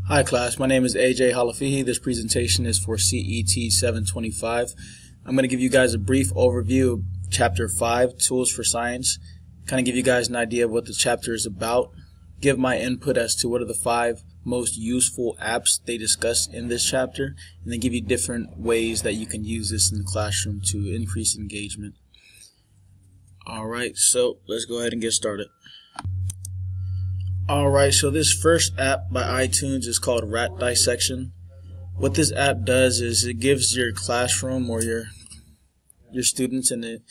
Hi class, my name is AJ Halafihi. This presentation is for CET 725. I'm going to give you guys a brief overview of Chapter 5, Tools for Science, kind of give you guys an idea of what the chapter is about, give my input as to what are the 5 most useful apps they discuss in this chapter, and then give you different ways that you can use this in the classroom to increase engagement. Alright, so let's go ahead and get started. Alright, so this first app by iTunes is called Rat Dissection. What this app does is it gives your classroom or your students an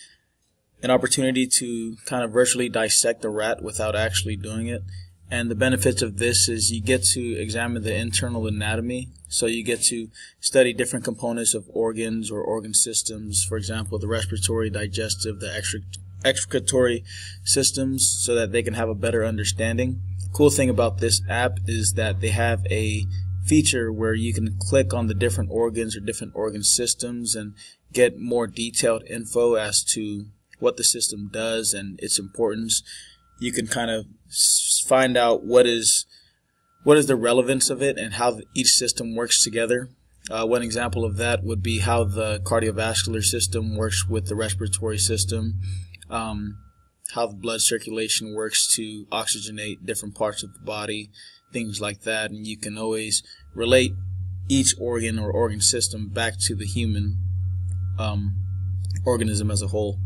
opportunity to kind of virtually dissect a rat without actually doing it. And the benefits of this is you get to examine the internal anatomy, so you get to study different components of organs or organ systems, for example the respiratory, digestive, the excretory systems, so that they can have a better understanding. Cool thing about this app is that they have a feature where you can click on the different organs or different organ systems and get more detailed info as to what the system does and its importance. You can kind of find out what is the relevance of it and how each system works together. One example of that would be how the cardiovascular system works with the respiratory system, how the blood circulation works to oxygenate different parts of the body, things like that. And you can always relate each organ or organ system back to the human organism as a whole.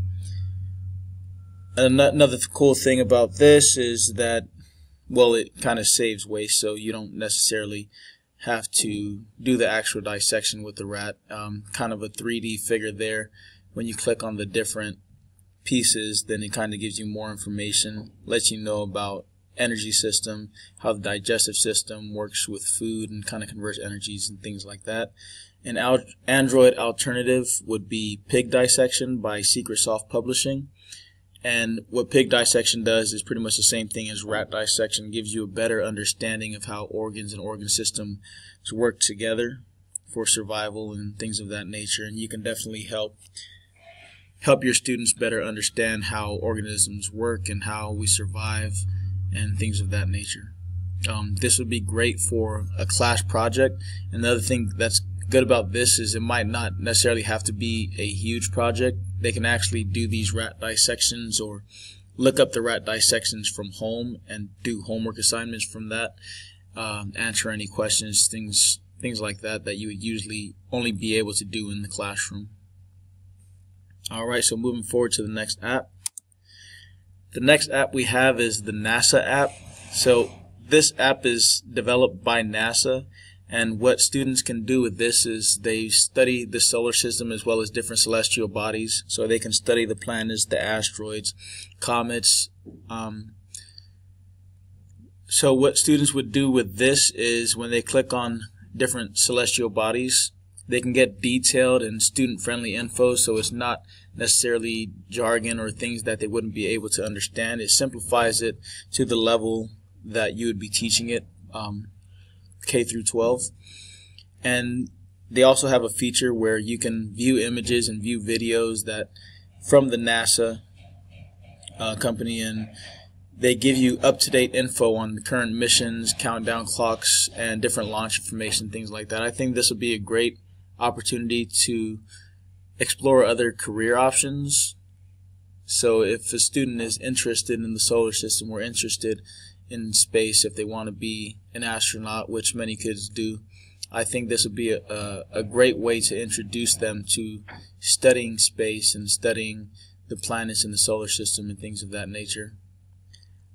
Another cool thing about this is that, well, it kind of saves waste, so you don't necessarily have to do the actual dissection with the rat. Kind of a 3D figure there. When you click on the different pieces, then it kind of gives you more information, lets you know about energy system, how the digestive system works with food and kind of converts energies and things like that. An Android alternative would be Pig Dissection by Secretsoft Publishing. And what Pig Dissection does is pretty much the same thing as Rat Dissection. It gives you a better understanding of how organs and organ systems work together for survival and things of that nature. And you can definitely help your students better understand how organisms work and how we survive and things of that nature. This would be great for a class project. Another thing that's good about this is it might not necessarily have to be a huge project. They can actually do these rat dissections or look up the rat dissections from home and do homework assignments from that, answer any questions, things like that you would usually only be able to do in the classroom. Alright, so moving forward to the next app. The next app we have is the NASA app. So this app is developed by NASA, and what students can do with this is they study the solar system as well as different celestial bodies. So they can study the planets, the asteroids, comets. So what students would do with this is when they click on different celestial bodies, they can get detailed and student-friendly info, so it's not necessarily jargon or things that they wouldn't be able to understand. It simplifies it to the level that you would be teaching it, K through 12. And they also have a feature where you can view images and view videos that from the NASA company, and they give you up-to-date info on the current missions, countdown clocks, and different launch information, things like that. I think this would be a great opportunity to explore other career options. So if a student is interested in the solar system or interested in space, if they want to be an astronaut, which many kids do, I think this would be a great way to introduce them to studying space and studying the planets in the solar system and things of that nature.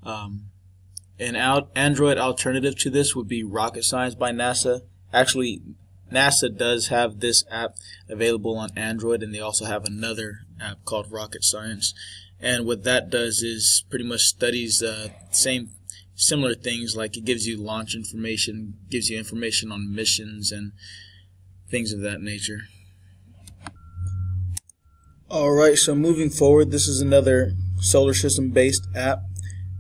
An Android alternative to this would be Rocket Science by NASA. Actually, NASA does have this app available on Android, and they also have another app called Rocket Science. And what that does is pretty much studies similar things, like it gives you launch information, gives you information on missions and things of that nature. Alright, so moving forward, this is another solar system based app.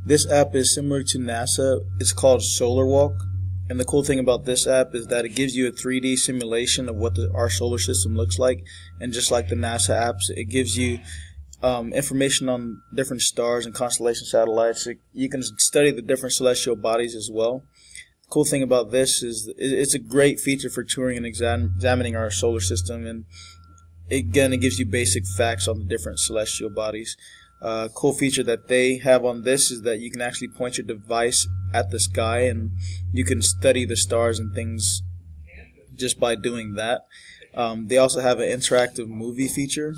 This app is similar to NASA. It's called SolarWalk. And the cool thing about this app is that it gives you a 3D simulation of what our solar system looks like. And just like the NASA apps, it gives you information on different stars and constellation satellites. You can study the different celestial bodies as well. cool thing about this is it's a great feature for touring and examining our solar system, and again, it gives you basic facts on the different celestial bodies. Cool feature that they have on this is that you can actually point your device at the sky and you can study the stars and things just by doing that. They also have an interactive movie feature,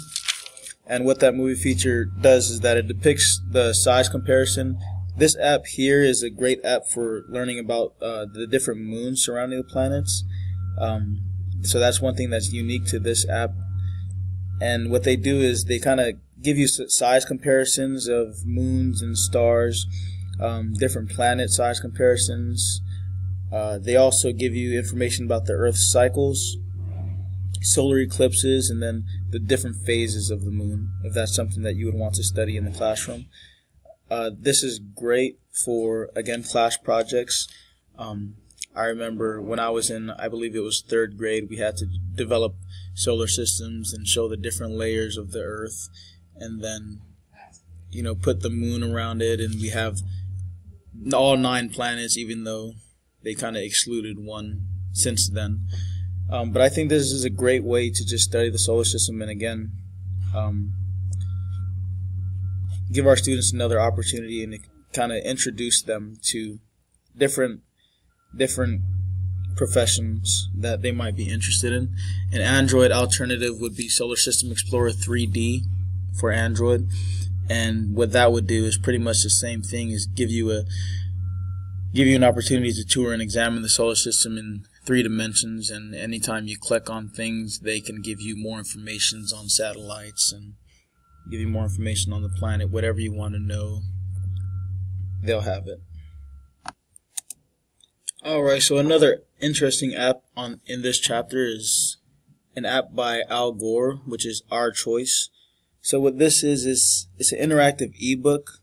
and what that movie feature does is that it depicts the size comparison. This app here is a great app for learning about the different moons surrounding the planets. So that's one thing that's unique to this app. And what they do is they kind of give you size comparisons of moons and stars, different planet size comparisons. They also give you information about the Earth's cycles, solar eclipses, and then the different phases of the moon, if that's something that you would want to study in the classroom. This is great for, again, class projects. I remember when I was in, I believe it was 3rd grade, we had to develop solar systems and show the different layers of the Earth, and then, you know, put the moon around it, and we have all 9 planets, even though they kind of excluded one since then. But I think this is a great way to just study the solar system, and again, give our students another opportunity and kind of introduce them to different professions that they might be interested in. An Android alternative would be Solar System Explorer 3D for Android, and what that would do is pretty much the same thing, is give you an opportunity to tour and examine the solar system in 3 dimensions, and anytime you click on things, they can give you more information on satellites and give you more information on the planet. Whatever you want to know, they'll have it. Alright, so another interesting app in this chapter is an app by Al Gore, which is Our Choice. So what this is it's an interactive ebook.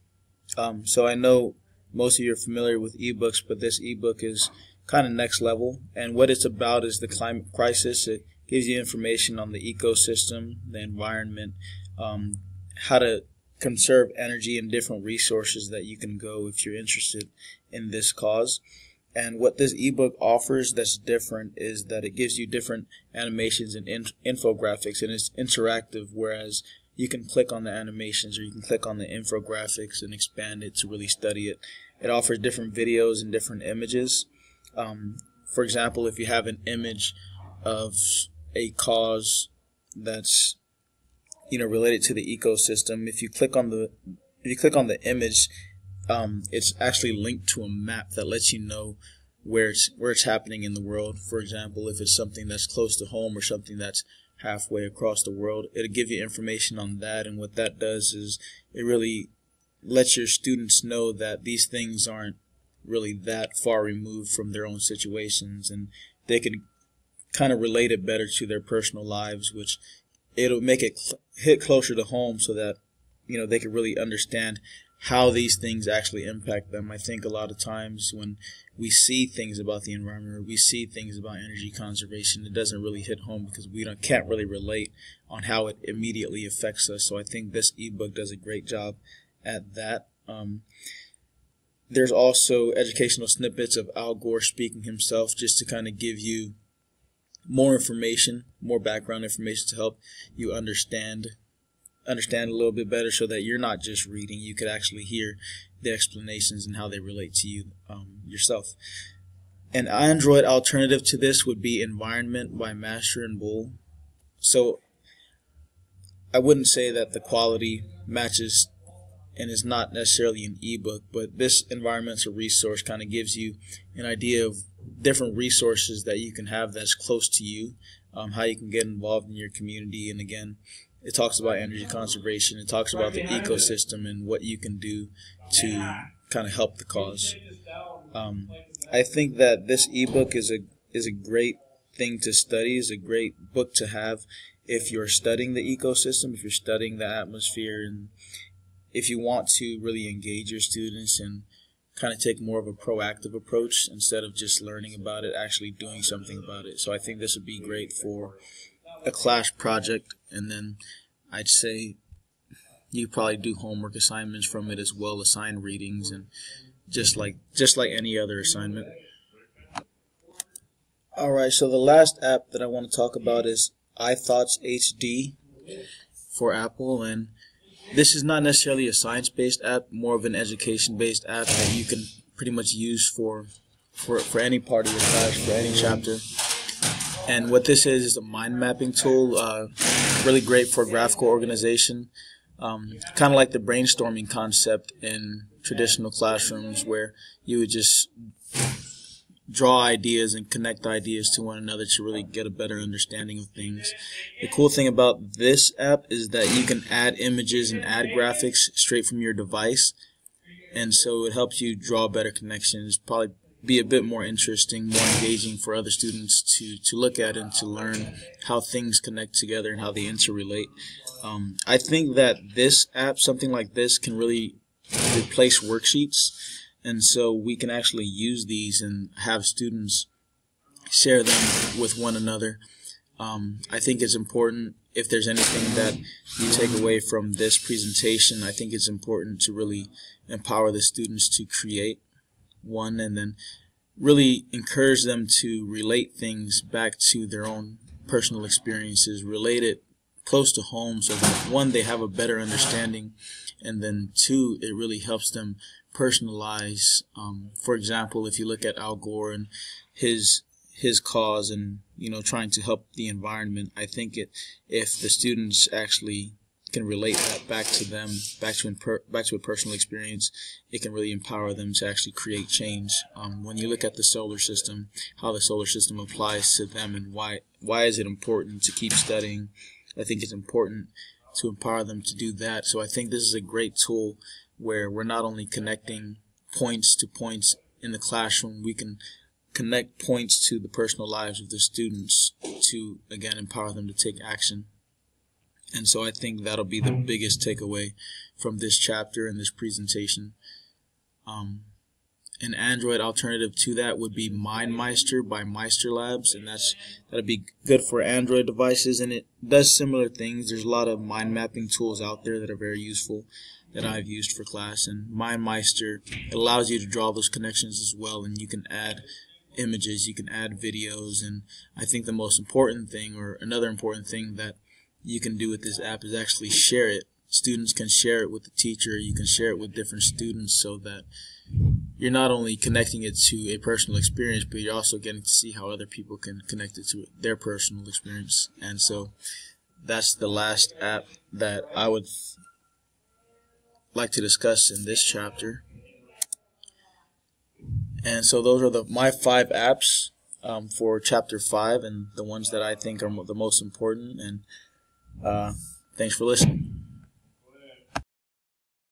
So I know most of you are familiar with ebooks, but this ebook is kind of next level. And what it's about is the climate crisis. It gives you information on the ecosystem, the environment, how to conserve energy and different resources that you can go if you're interested in this cause. And what this ebook offers that's different is that it gives you different animations and infographics, and it's interactive, whereas you can click on the animations or you can click on the infographics and expand it to really study it. It offers different videos and different images. For example, if you have an image of a cause that's, you know, related to the ecosystem, if you click on the image, it's actually linked to a map that lets you know where it's happening in the world. For example, if it's something that's close to home or something that's halfway across the world, it'll give you information on that. And what that does is it really lets your students know that these things aren't really that far removed from their own situations, and they can kind of relate it better to their personal lives, which it'll make it hit closer to home, so that, you know, they can really understand how these things actually impact them. I think a lot of times when we see things about the environment, or we see things about energy conservation, it doesn't really hit home because we can't really relate on how it immediately affects us. So I think this ebook does a great job at that. There's also educational snippets of Al Gore speaking himself, just to kind of give you more information, more background information to help you understand a little bit better, so that you're not just reading, you could actually hear the explanations and how they relate to you yourself. An Android alternative to this would be Environment by Master and Bull. So I wouldn't say that the quality matches and is not necessarily an ebook, but this environmental resource kind of gives you an idea of different resources that you can have that's close to you, how you can get involved in your community. And again, it talks about energy conservation. It talks about the ecosystem and what you can do to kind of help the cause. I think that this ebook is a great thing to study, is a great book to have if you're studying the ecosystem, if you're studying the atmosphere, and if you want to really engage your students and kind of take more of a proactive approach instead of just learning about it, actually doing something about it. So I think this would be great for a class project, and then I'd say you probably do homework assignments from it as well, assign readings, and just like any other assignment. Alright, so the last app that I want to talk about is iThoughts HD for Apple, and this is not necessarily a science-based app, more of an education-based app that you can pretty much use for any part of your class, for any chapter. And what this is a mind mapping tool, really great for graphical organization, kind of like the brainstorming concept in traditional classrooms where you would just draw ideas and connect ideas to one another to really get a better understanding of things. The cool thing about this app is that you can add images and add graphics straight from your device, and so it helps you draw better connections, probably be a bit more interesting, more engaging for other students to look at and to learn how things connect together and how they interrelate. I think that this app, something like this, can really replace worksheets. And so we can actually use these and have students share them with one another. I think it's important, if there's anything that you take away from this presentation, I think it's important to really empower the students to create one, and then really encourage them to relate things back to their own personal experiences, relate it close to home, so that one, they have a better understanding, and then two, it really helps them personalize. For example, if you look at Al Gore and his cause and trying to help the environment, I think if the students actually can relate that back to them, back to a personal experience, it can really empower them to actually create change. When you look at the solar system, how the solar system applies to them, and why is it important to keep studying, I think it's important to empower them to do that. So I think this is a great tool where we're not only connecting points to points in the classroom, we can connect points to the personal lives of the students to, again, empower them to take action. And so I think that'll be the biggest takeaway from this chapter and this presentation. An Android alternative to that would be MindMeister by Meister Labs, and that'll be good for Android devices, and it does similar things. There's a lot of mind mapping tools out there that are very useful that I've used for class, and MindMeister, it allows you to draw those connections as well, and you can add images, you can add videos, and I think the most important thing, or another important thing that you can do with this app, is actually share it. Students can share it with the teacher, you can share it with different students, so that you're not only connecting it to a personal experience, but you're also getting to see how other people can connect it to their personal experience. And so that's the last app that I would like to discuss in this chapter. And so those are my 5 apps for chapter 5, and the ones that I think are the most important. And thanks for listening.